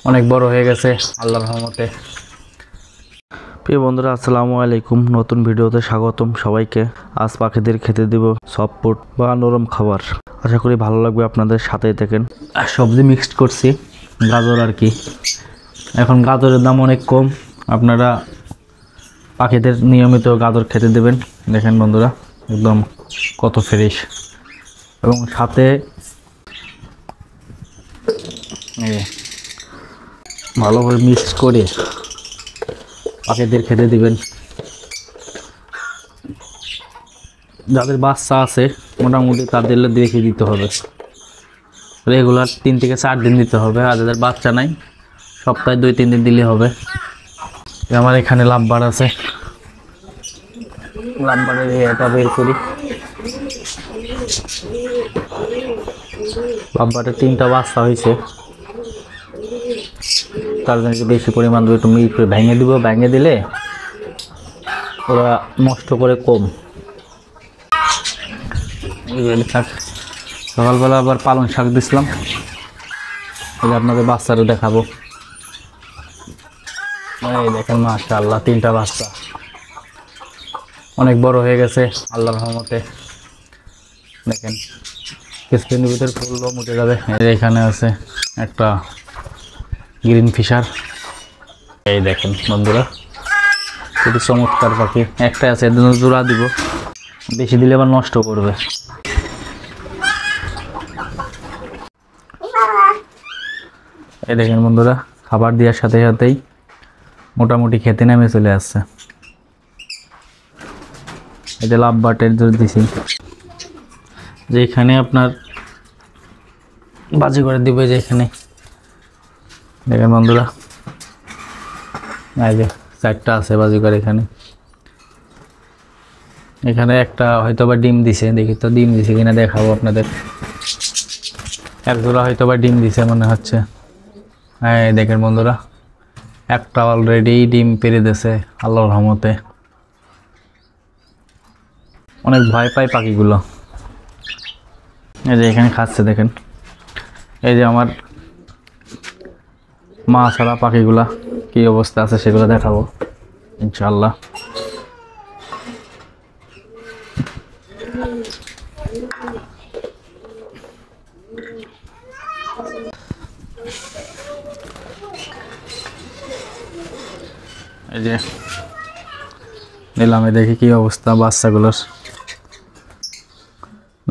অনেক বড় হয়ে গেছে আল্লাহর রহমতে। প্রিয় বন্ধুরা, আসসালামু আলাইকুম। নতুন ভিডিওতে স্বাগতম সবাইকে। আজ পাখিদের খেতে দিব সফট বা নরম খাবার। আশা করি ভালো লাগবে, আপনাদের সাথেই থাকেন। সবজি মিক্সড করছি, গাজর আর কি। এখন গাজরের দাম অনেক কম, আপনারা পাখিদের নিয়মিত গাজর খেতে দেবেন। দেখেন বন্ধুরা, একদম কত ফ্রেশ, এবং সাথে ভালোভাবে মিক্স করে পাখিদের খেতে দিবেন। যাদের বাচ্চা আছে মোটামুটি তাদের দেখে দিতে হবে, রেগুলার 3 থেকে 4 দিন দিতে হবে। আর যাদের বাচ্চা নাই সপ্তাহে 2-3 দিন দিলে হবে। আমার এখানে লাভবার আছে, লাভবারের এটা বের করি। লাভবারের 3টা বাচ্চা হয়েছে, তার জন্য একটু বেশি পরিমাণ একটু মিট করে ভেঙে দিব। ভেঙে দিলে ওরা নষ্ট করে কম। শাক সকালবেলা আবার পালং শাক দিছিলাম, আপনাদের বাচ্চারও দেখাবো। এই দেখেন মাশাআল্লাহ, 3টা বাচ্চা অনেক বড় হয়ে গেছে আল্লাহর রহমতে। দেখেন কিছুদিনের ভিতরে ফুলও মুটে যাবে। এখানে আছে একটা গ্রিন ফিশার। এই দেখেন বন্ধুরা, খুবই চমৎকার পাখি। একটা আছে, এর জন্য জোড়া দিব, বেশি দিলে আবার নষ্ট করবে। এই দেখেন বন্ধুরা, খাবার দেওয়ার সাথে সাথেই মোটামুটি খেতে নেমে চলে আসছে। এটা লাভ বাটের দিছি, যেখানে আপনার বাজি করে দিবে। যেখানে দেখেন বন্ধুরা, এই যে 4টা আছে বাজি করে। এখানে একটা হয়তো বা ডিম দিছে, দেখি তো ডিম দিছে কিনা দেখাবো আপনাদের। এক জোড়া হয়তো বা ডিম দিছে মনে হচ্ছে। হ্যাঁ দেখেন বন্ধুরা, একটা অলরেডি ডিম পেরে দিয়েছে আল্লাহর রহমতে। অনেক ভয় পায় পাখিগুলো। এই যে এখানে খাচ্ছে, দেখেন। এই যে আমার মা ছাড়া পাখিগুলা কি অবস্থা আছে সেগুলো দেখাবো ইনশাআল্লাহ। এই যে নিলামে দেখি কি অবস্থা বাচ্চাগুলোর।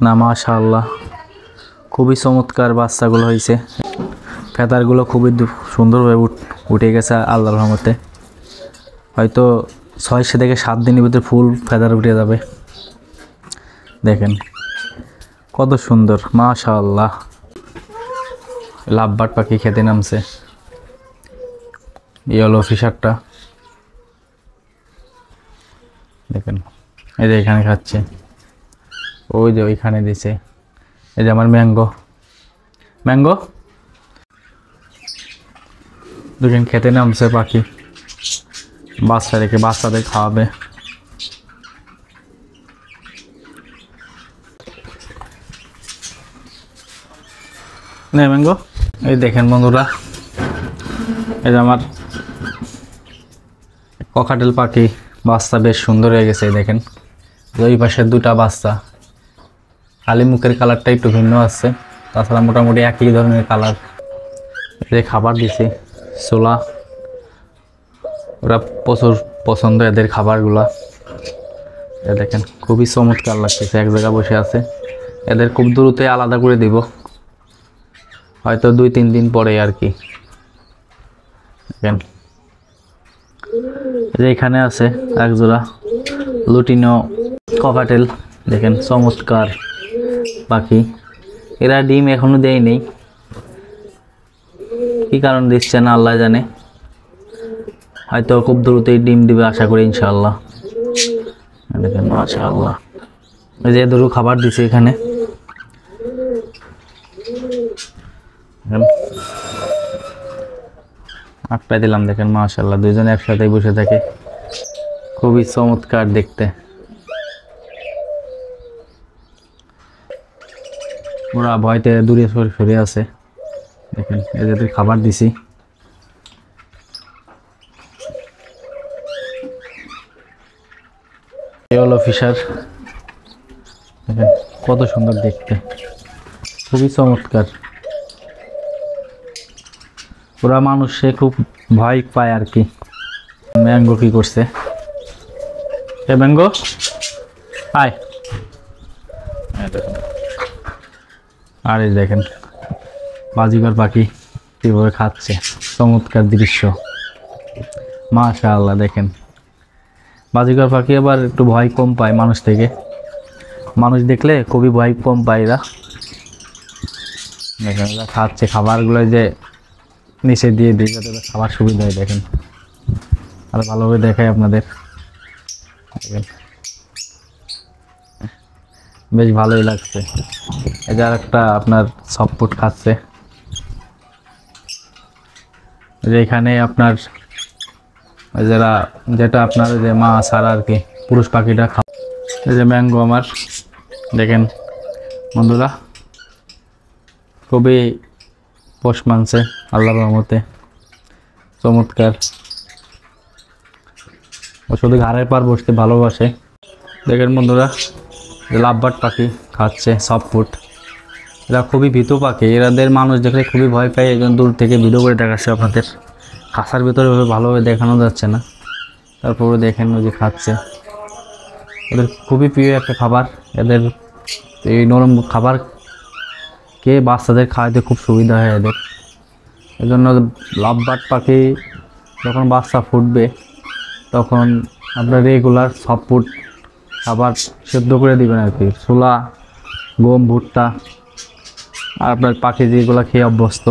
না মাশাআল্লাহ, খুবই চমৎকার বাচ্চাগুলো হয়েছে। ফেদারগুলো খুবই সুন্দরভাবে উঠে গেছে আল্লাহর রহমতে। হয়তো 6 থেকে 7 দিনের ভিতরে ফুল ফেদার উঠে যাবে। দেখেন কত সুন্দর মাশাআল্লাহ। লাভবার্ড পাখি খেতে নামছে, ইয়েলো ফিশারটা। দেখেন এই যে এখানে খাচ্ছে, ওই যে ওইখানে দিছে। এই যে আমার ম্যাঙ্গো দুজন খেতে নামছে পাখি, বাচ্চা রেখে বাচ্চাদের খাওয়াবে। ম্যাঙ্গো। এই দেখেন বন্ধুরা, এই যে আমার ককাটেল পাখি বাচ্চা বেশ সুন্দর হয়ে গেছে। দেখেন ওই পাশে 2টা বাচ্চা, খালি মুখের কালারটা একটু ভিন্ন আছে, তাছাড়া মোটামুটি একই ধরনের কালার। এই খাবার দিছি ছোলা, ওরা প্রচুর পছন্দ এদের খাবারগুলা। দেখেন খুবই চমৎকার লাগতেছে, এক জায়গায় বসে আছে। এদের খুব দ্রুতই আলাদা করে দিব, হয়তো 2-3 দিন পরে আর কি। দেখেন যে এখানে আছে এক জোড়া লুটিনো ককাটেল। দেখেন চমৎকার পাখি। এরা ডিম এখনো দেয় নেই, কি কারণ দিচ্ছে না আল্লাহ জানে। হয়তো খুব দ্রুতই ডিম দিবে আশা করি ইনশাআল্লাহ। দেখেন মাশাআল্লাহ, এই যে দুটো খাবার দিছে এখানে। একটা দিলাম, দেখেন মাশাআল্লাহ, দুইজন একসাথে বসে থাকে, খুবই চমৎকার দেখতে। ওরা ভয়তে দূরে সরে আছে। দেখেন এদের খাবার দিছি। কিংফিশার দেখেন কত সুন্দর দেখতে, খুবই চমৎকার। ওরা মানুষে খুব ভয় পায় আর কি। ম্যাঙ্গো কি করছে? এ ম্যাঙ্গো আয়। আর এই দেখেন বাজিঘর পাখি কিভাবে খাচ্ছে, চমৎকার দৃশ্য, মাশাআল্লাহ। দেখেন বাজিঘর পাখি আবার একটু ভয় কম পায় মানুষ থেকে, মানুষ দেখলে খুবই ভয় কম পায় এরা। দেখেন এরা খাচ্ছে খাবারগুলো, যে নিচে দিয়ে দিই যাতে খাবার সুবিধা হয়। দেখেন আর ভালোভাবে দেখাই আপনাদের, দেখেন বেশ ভালোই লাগছে। এই যে আর একটা আপনার সফটফুড খাচ্ছে, যে এখানে আপনার যারা যেটা আপনার যে মা ছাড়া আর কি পুরুষ পাখিটা খা। এই যে ম্যাঙ্গো আমার, দেখেন বন্ধুরা খুবই পোষ মানছে আল্লাহর রহমতে, চমৎকার। ও শুধু ঘাড়ের পার বসতে ভালোবাসে। দেখেন বন্ধুরা লাভবার্ড পাখি খাচ্ছে সফটফুড। এরা খুবই ভীতু পাখি, এরাদের মানুষ দেখলে খুবই ভয় পায়, এই জন্য দূর থেকে ভিডিও করে দেখাচ্ছে আপনাদের। খাঁচার ভিতরে ভালোভাবে দেখানো যাচ্ছে না, তারপরে দেখেন ওই যে খাচ্ছে। এদের খুবই প্রিয় একটা খাবার, এদের এই নরম খাবার খেয়ে বাচ্চাদের খাওয়াতে খুব সুবিধা হয় এদের। এই জন্য লাভবার্ড পাখি যখন বাচ্চা ফুটবে তখন আপনার রেগুলার সফটফুড খাবার সেদ্ধ করে দিবেন আর কি, ছোলা, গম, ভুট্টা। আর আপনার পাখি যেগুলো খেয়ে অভ্যস্ত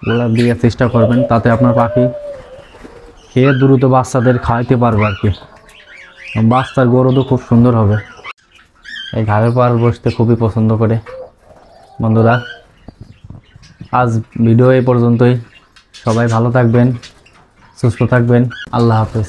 ওগুলো দিয়ে চেষ্টা করবেন, তাতে আপনার পাখি খেয়ে দ্রুত বাচ্চাদের খাওয়াইতে পারবে আর কি। বাচ্চার গ্রোথও খুব সুন্দর হবে। এই ঘাড়ের পাড় বসতে খুবই পছন্দ করে। বন্ধুরা আজ ভিডিও এই পর্যন্তই, সবাই ভালো থাকবেন, সুস্থ থাকবেন, আল্লাহ হাফেজ।